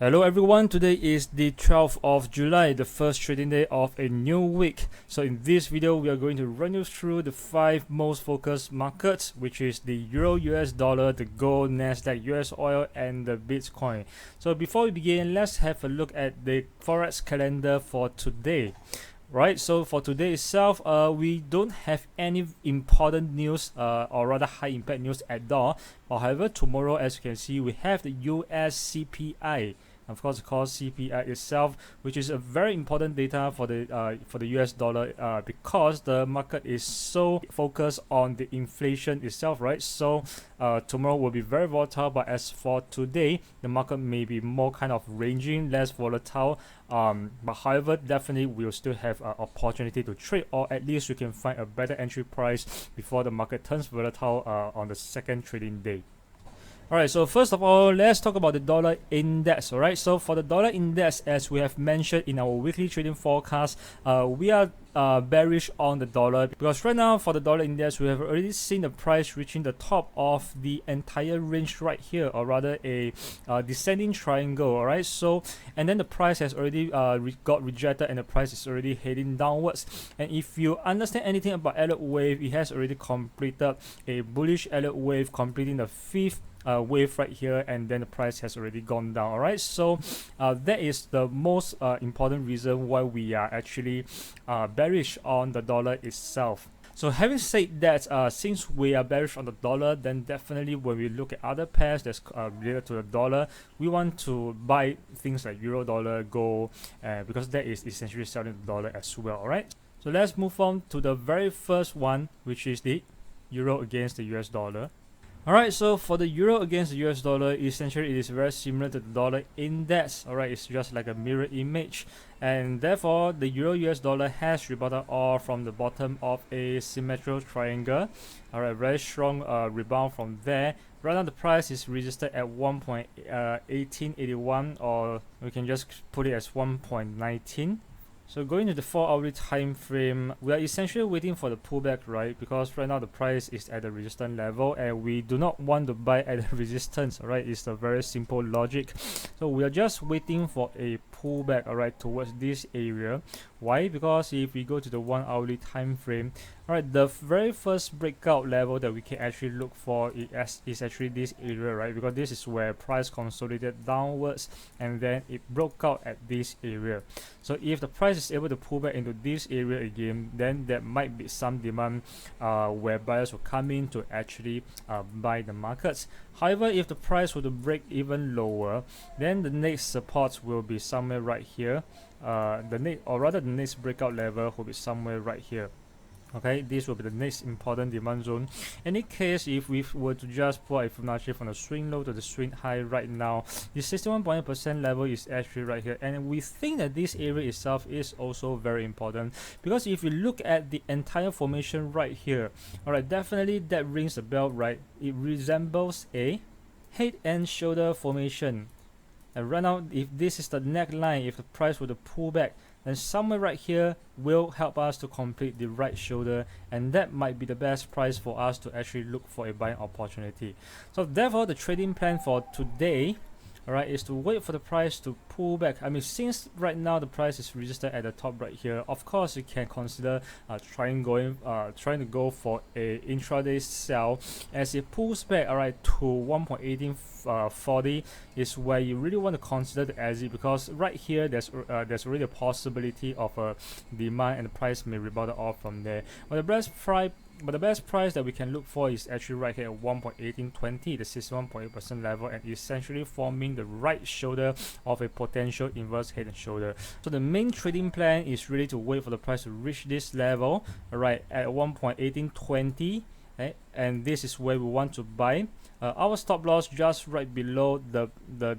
Hello everyone, today is the 12th of July, the first trading day of a new week. So in this video, we are going to run you through the 5 most focused markets, which is the Euro, US dollar, the gold, Nasdaq, US oil, and the Bitcoin. So before we begin, let's have a look at the Forex calendar for today. Right, so for today itself, we don't have any important news or rather high impact news at all. However, tomorrow, as you can see, we have the US CPI. Of course, called CPI itself, which is a very important data for the US dollar because the market is so focused on the inflation itself, right? So tomorrow will be very volatile, but as for today, the market may be more kind of ranging, less volatile. But however, definitely we'll still have an opportunity to trade, or at least we can find a better entry price before the market turns volatile on the second trading day. Alright, so first of all, let's talk about the dollar index. Alright, so for the dollar index, as we have mentioned in our weekly trading forecast, we are bearish on the dollar because right now for the dollar index, we have already seen the price reaching the top of the entire range right here, or rather a descending triangle. Alright, so and then the price has already got rejected and the price is already heading downwards. And if you understand anything about Elliott wave, it has already completed a bullish Elliott wave, completing the 5th wave right here, and then the price has already gone down. Alright, so that is the most important reason why we are actually bearish on the dollar itself. So having said that, since we are bearish on the dollar, then definitely when we look at other pairs that's related to the dollar, we want to buy things like euro dollar, gold, because that is essentially selling the dollar as well. Alright, so let's move on to the very first one, which is the euro against the US dollar. Alright, so for the euro against the US dollar, essentially it is very similar to the dollar index. Alright, it's just like a mirror image, and therefore the euro US dollar has rebounded off from the bottom of a symmetrical triangle. Alright, very strong rebound from there. Right now the price is registered at 1.1881, or we can just put it as 1.19. So going to the 4-hourly time frame, we are essentially waiting for the pullback, right? Because right now the price is at the resistance level and we do not want to buy at the resistance, alright? It's a very simple logic. So we are just waiting for a pullback, alright, towards this area. Why? Because if we go to the 1-hourly time frame, alright, the very first breakout level that we can actually look for is actually this area, right? Because this is where price consolidated downwards and then it broke out at this area. So if the price is able to pull back into this area again, then there might be some demand where buyers will come in to actually buy the markets. However, if the price were to break even lower, then the next support will be somewhere right here. The next breakout level will be somewhere right here. Okay, this will be the next important demand zone. In any case, if we were to just pull a Fibonacci from the swing low to the swing high right now, the 61.8% level is actually right here, and we think that this area itself is also very important, because if you look at the entire formation right here, alright, definitely that rings a bell, right? It resembles a head and shoulder formation. And right now, if this is the neckline, if the price were to pull back, then somewhere right here will help us to complete the right shoulder, and that might be the best price for us to actually look for a buying opportunity. So therefore, the trading plan for today, alright, is to wait for the price to pull back. I mean, since right now the price is registered at the top right here, of course you can consider trying to go for a intraday sell as it pulls back, alright, to 1.1840 is where you really want to consider the exit, because right here there's already a possibility of a demand and the price may rebound off from there. But the best price that we can look for is actually right here at 1.1820, the 61.8% level, and essentially forming the right shoulder of a potential inverse head and shoulder. So the main trading plan is really to wait for the price to reach this level, right, at 1.1820, okay? And this is where we want to buy. Our stop loss just right below the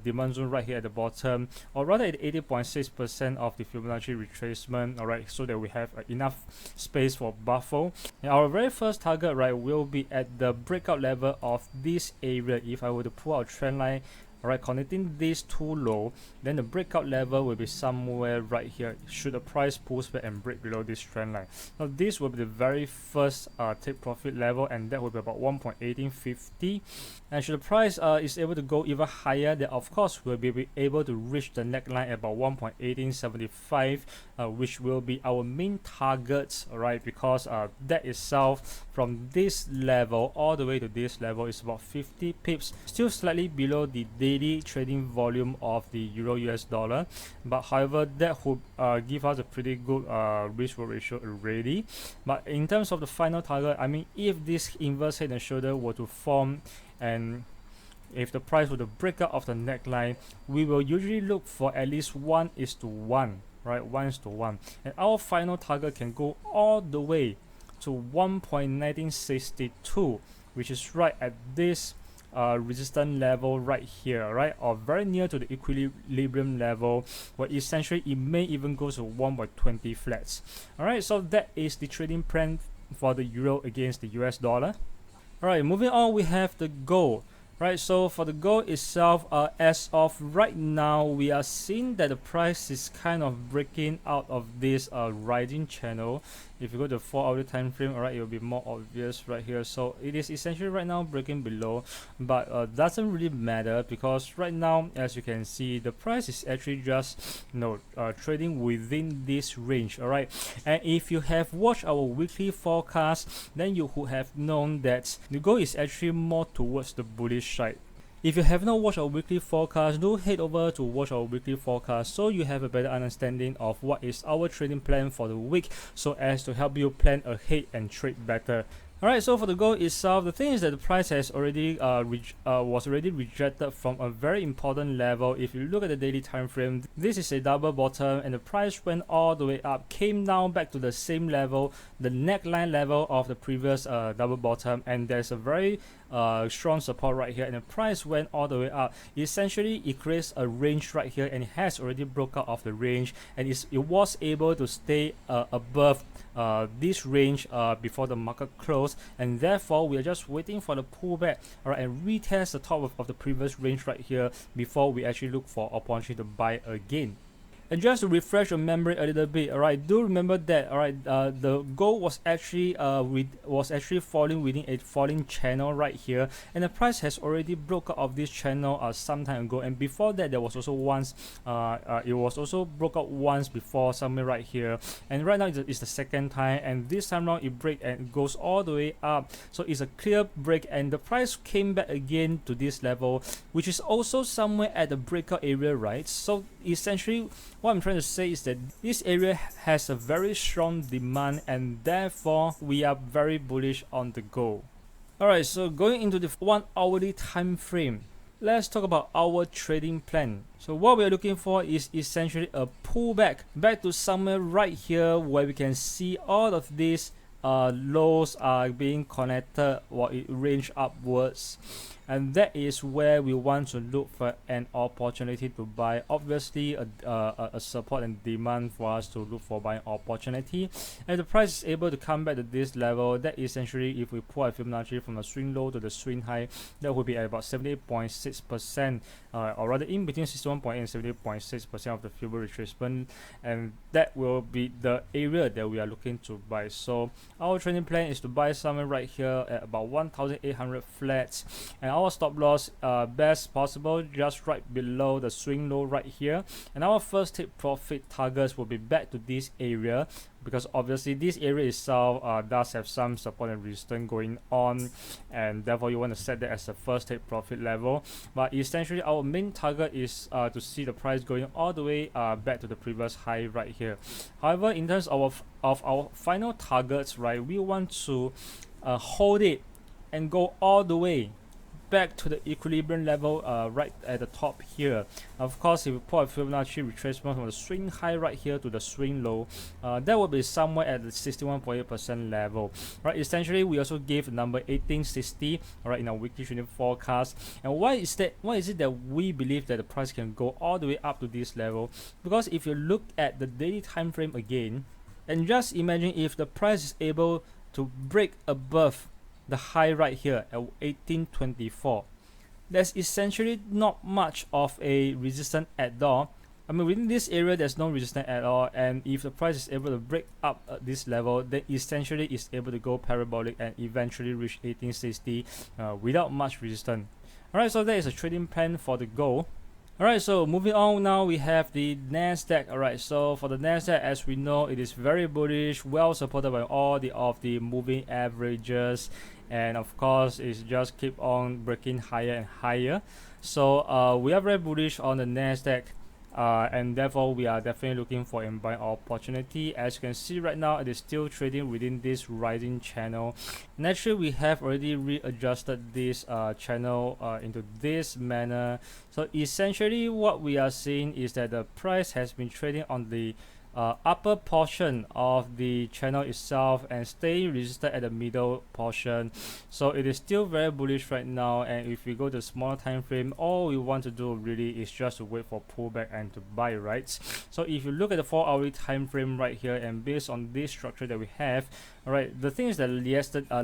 demand zone right here at the bottom, or rather at 80.6% of the Fibonacci retracement, alright, so that we have enough space for buffer. And our very first target, right, will be at the breakout level of this area. If I were to pull out trend line Alright, connecting these two low, then the breakout level will be somewhere right here should the price pull back and break below this trend line. Now this will be the very first take profit level, and that will be about 1.1850. And should the price is able to go even higher, then of course we'll be able to reach the neckline at about 1.1875, which will be our main target. Alright, because that itself from this level all the way to this level is about 50 pips, still slightly below the daily trading volume of the Euro US dollar, but however that would give us a pretty good risk reward ratio already. But in terms of the final target, I mean, if this inverse head and shoulder were to form, and if the price were to break out of the neckline, we will usually look for at least 1:1, right? 1:1, and our final target can go all the way to 1.1962, which is right at this resistance level right here, right, or very near to the equilibrium level, where essentially it may even go to 1.20 flats. All right, so that is the trading plan for the euro against the US dollar. All right, moving on, we have the gold. Right, so for the gold itself, as of right now, we are seeing that the price is kind of breaking out of this rising channel. If you go to 4-hour time frame, alright, it will be more obvious right here. So it is essentially right now breaking below, but doesn't really matter, because right now, as you can see, the price is actually just trading within this range. Alright, and if you have watched our weekly forecast, then you would have known that the gold is actually more towards the bullish side. If you have not watched our weekly forecast, do head over to watch our weekly forecast so you have a better understanding of what is our trading plan for the week, so as to help you plan ahead and trade better. Alright, so for the gold itself, the thing is that the price has already was already rejected from a very important level. If you look at the daily time frame, this is a double bottom, and the price went all the way up, came down back to the same level, the neckline level of the previous double bottom, and there's a very strong support right here, and the price went all the way up. Essentially, it creates a range right here, and it has already broke out of the range, and it was able to stay above this range before the market closed, and therefore we are just waiting for the pullback, alright, and retest the top of the previous range right here before we actually look for opportunity to buy again. And just to refresh your memory a little bit, alright, do remember that, alright, the gold was actually falling within a falling channel right here, and the price has already broke out of this channel some time ago. And before that, there was also once, it was also broke out once before, somewhere right here. And right now it's the second time, and this time around it breaks and goes all the way up. So it's a clear break, and the price came back again to this level, which is also somewhere at the breakout area, right? So essentially, what I'm trying to say is that this area has a very strong demand, and therefore we are very bullish on the gold. Alright, so going into the 1 hourly time frame, let's talk about our trading plan. So what we're looking for is essentially a pullback back to somewhere right here, where we can see all of these lows are being connected or it range upwards, and that is where we want to look for an opportunity to buy. Obviously a support and demand for us to look for buying opportunity, and the price is able to come back to this level. That essentially, if we pull a Fibonacci from the swing low to the swing high, that would be at about 78.6%, or rather in between 61.8 and 78.6% of the Fibonacci retracement, and that will be the area that we are looking to buy. So our trading plan is to buy somewhere right here at about 1,800 flats, and our stop loss best possible just right below the swing low right here. And our first take profit targets will be back to this area, because obviously this area itself does have some support and resistance going on, and therefore you want to set that as the first take profit level. But essentially our main target is to see the price going all the way back to the previous high right here. However, in terms of our final targets, right, we want to hold it and go all the way back to the equilibrium level right at the top here. Of course, if we pull a Fibonacci retracement from the swing high right here to the swing low, that will be somewhere at the 61.8% level, right? Essentially, we also gave the number 1860, all right, in our weekly trading forecast. And why is that? Why is it that we believe that the price can go all the way up to this level? Because if you look at the daily time frame again, and just imagine if the price is able to break above the high right here at 1824, there's essentially not much of a resistance at all. I mean, within this area, there's no resistance at all, and if the price is able to break up at this level, then essentially it's able to go parabolic and eventually reach 1860 without much resistance. Alright, so that is a trading plan for the gold. Alright, so moving on now, we have the Nasdaq. Alright, so for the Nasdaq, as we know, it is very bullish, well supported by all of the moving averages, and of course it's just keep on breaking higher and higher. So we are very bullish on the Nasdaq, and therefore we are definitely looking for a buying opportunity. As you can see right now, it is still trading within this rising channel, and actually we have already readjusted this channel into this manner. So essentially what we are seeing is that the price has been trading on the upper portion of the channel itself and stay resisted at the middle portion. So it is still very bullish right now, and if we go to smaller time frame, all we want to do really is just to wait for pullback and to buy, right? So if you look at the 4-hourly time frame right here, and based on this structure that we have, all right, the thing is that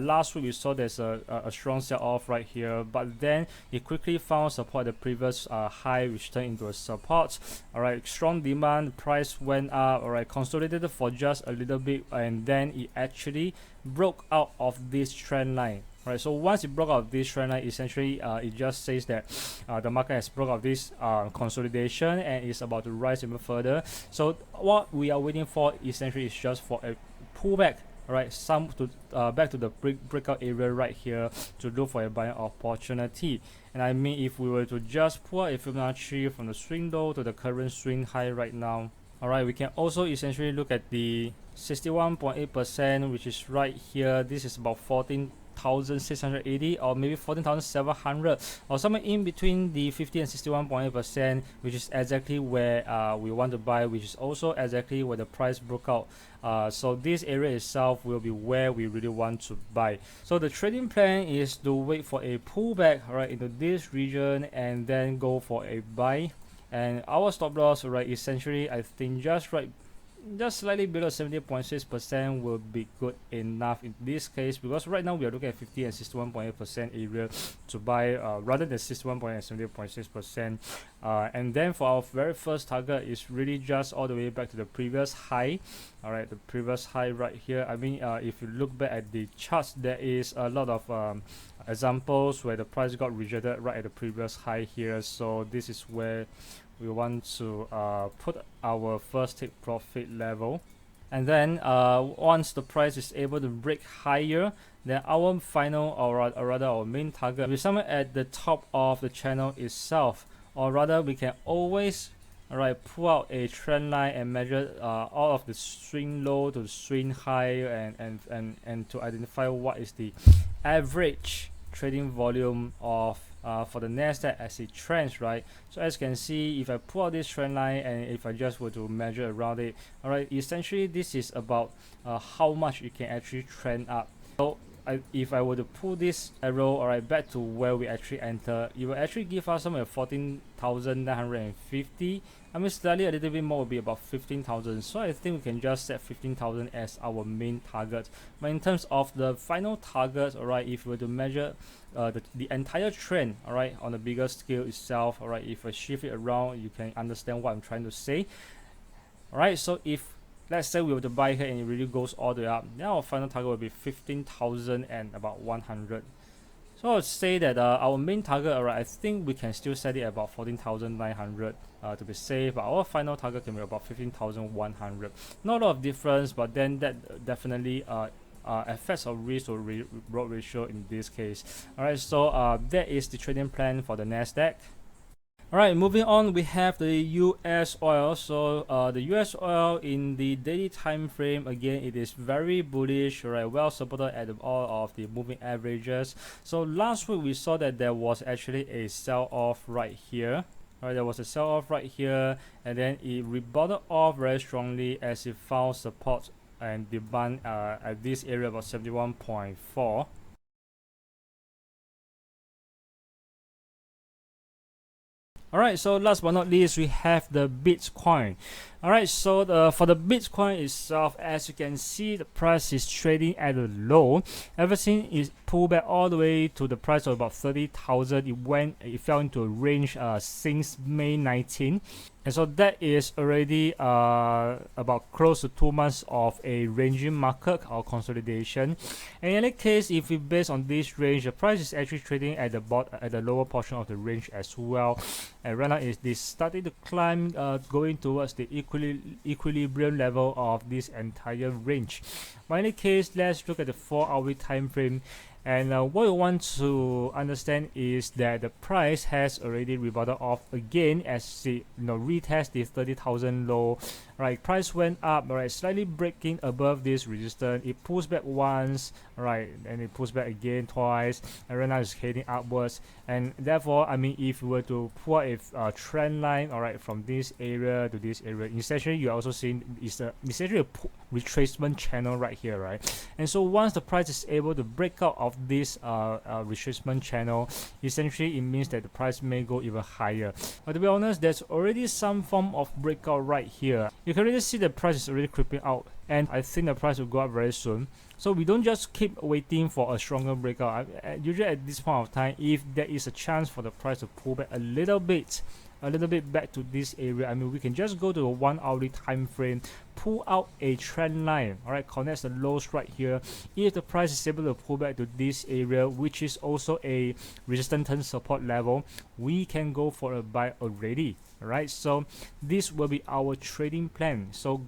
last week we saw there's a strong sell-off right here, but then it quickly found support at the previous high, which turned into a support. All right, strong demand, price went up, all right, consolidated for just a little bit, and then it actually broke out of this trend line. Right, so once it broke out of this trend line, essentially it just says that the market has broke out of this consolidation and is about to rise even further. So what we are waiting for essentially is just for a pullback, right, some to back to the breakout area right here to look for a buying opportunity. And I mean, if we were to just pull out a Fibonacci from the swing low to the current swing high right now, all right, we can also essentially look at the 61.8%, which is right here. This is about 14,680 or maybe 14,700, or somewhere in between the 50 and 61.8%, which is exactly where we want to buy, which is also exactly where the price broke out. So this area itself will be where we really want to buy. So the trading plan is to wait for a pullback, right, into this region and then go for a buy. And our stop loss, right, essentially I think just slightly below 70.6% will be good enough in this case, because right now we are looking at 50 and 61.8% area to buy rather than 61 and 70.6%. And then for our very first target is really just all the way back to the previous high. All right, the previous high right here. I mean, if you look back at the charts, there is a lot of examples where the price got rejected right at the previous high here. So this is where we want to put our first take profit level. And then once the price is able to break higher, then our final, or rather our main target, will be somewhere at the top of the channel itself. Or rather, we can always, all right, pull out a trend line and measure all of the swing low to the swing high, and to identify what is the average trading volume of for the Nasdaq as it trends, right? So as you can see, if I pull out this trend line and if I just were to measure around it, all right, essentially this is about how much it can actually trend up. So if I were to pull this arrow, all right, back to where we actually enter, it will actually give us somewhere 14,950. I mean, slightly a little bit more will be about 15,000. So I think we can just set 15,000 as our main target. But in terms of the final target, all right, if we were to measure the entire trend, all right, on the bigger scale itself, all right, if I shift it around, you can understand what I'm trying to say. All right, so if let's say we were to buy here and it really goes all the way up, then our final target will be 15,000 and about 100. So I would say that our main target, alright, I think we can still set it at about 14,900 to be safe, but our final target can be about 15,100. Not a lot of difference, but then that definitely affects our risk to reward ratio in this case. Alright, so that is the trading plan for the Nasdaq. Alright, moving on, we have the US oil. So the US oil in the daily time frame, again, it is very bullish, right, well supported at all of the moving averages. So last week we saw that there was actually a sell-off right here. Alright, there was a sell-off right here, and then it rebounded off very strongly as it found support and demand at this area about 71.4. Alright, so last but not least, we have the Bitcoin. Alright, so for the Bitcoin itself, as you can see, the price is trading at a low. Ever since it pulled back all the way to the price of about 30,000, it fell into a range since May 19. And so that is already about close to 2 months of a ranging market or consolidation. And in any case, if we base on this range, the price is actually trading at the lower portion of the range as well. And right now is starting to climb, going towards the equilibrium level of this entire range. But in any case, let's look at the 4-hour time frame. And what we want to understand is that the price has already rebounded off again as it retest the 30,000 low. Right, price went up, right, slightly breaking above this resistance. It pulls back once, right, and it pulls back again twice, and right now it's heading upwards. And therefore, I mean, if we were to pull a trend line, all right, from this area to this area, essentially you're also seeing is essentially a retracement channel right here, right? And so once the price is able to break out of this retracement channel, essentially it means that the price may go even higher. But to be honest, there's already some form of breakout right here. You can already see the price is already creeping out, and I think the price will go up very soon. So we don't just keep waiting for a stronger breakout. Usually at this point of time, if there is a chance for the price to pull back a little bit back to this area, I mean, we can just go to a 1-hourly time frame, pull out a trend line, all right, connects the lows right here. If the price is able to pull back to this area, which is also a resistance support level, we can go for a buy already. All right, so this will be our trading plan. So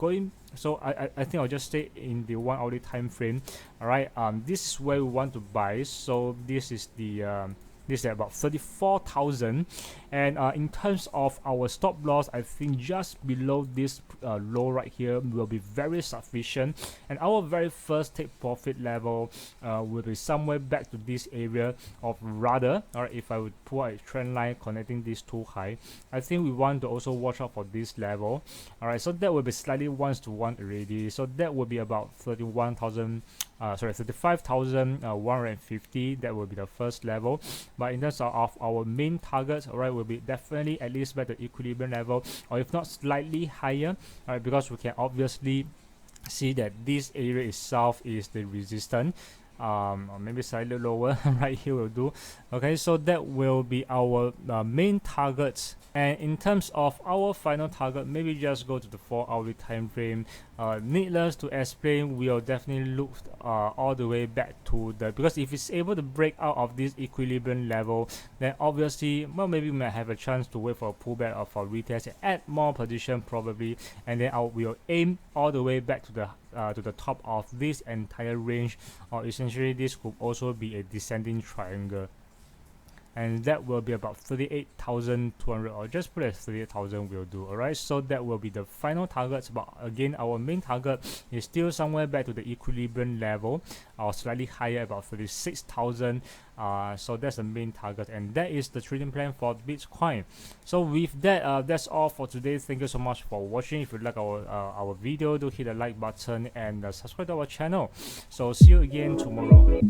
I think I'll just stay in the 1-hourly time frame. All right, this is where we want to buy. So this is the this is about 34,000, and in terms of our stop loss, I think just below this low right here will be very sufficient, and our very first take profit level will be somewhere back to this area, of rather, or if I would pull a trend line connecting these two high, I think we want to also watch out for this level. All right, so that will be slightly 1-to-1 already, so that will be about 35,150. That will be the first level. But in terms of our main targets, all right, will be definitely at least by the equilibrium level, or if not slightly higher, all right, because we can obviously see that this area itself is the resistance, or maybe slightly lower. Right here will do. Okay, so that will be our main targets. And in terms of our final target, maybe just go to the 4-hourly time frame. Needless to explain, we'll definitely look all the way back to the, because if it's able to break out of this equilibrium level, then obviously, well, maybe we might have a chance to wait for a pullback or for retest and add more position probably, and then we'll aim all the way back to the top of this entire range, or essentially this could also be a descending triangle. And that will be about 38,200, or just put it as 38,000 will do. Alright, so that will be the final targets. But again, our main target is still somewhere back to the equilibrium level, or slightly higher, about 36,000. So that's the main target, and that is the trading plan for Bitcoin. So with that, that's all for today. Thank you so much for watching. If you like our video, do hit the like button and subscribe to our channel. So see you again tomorrow.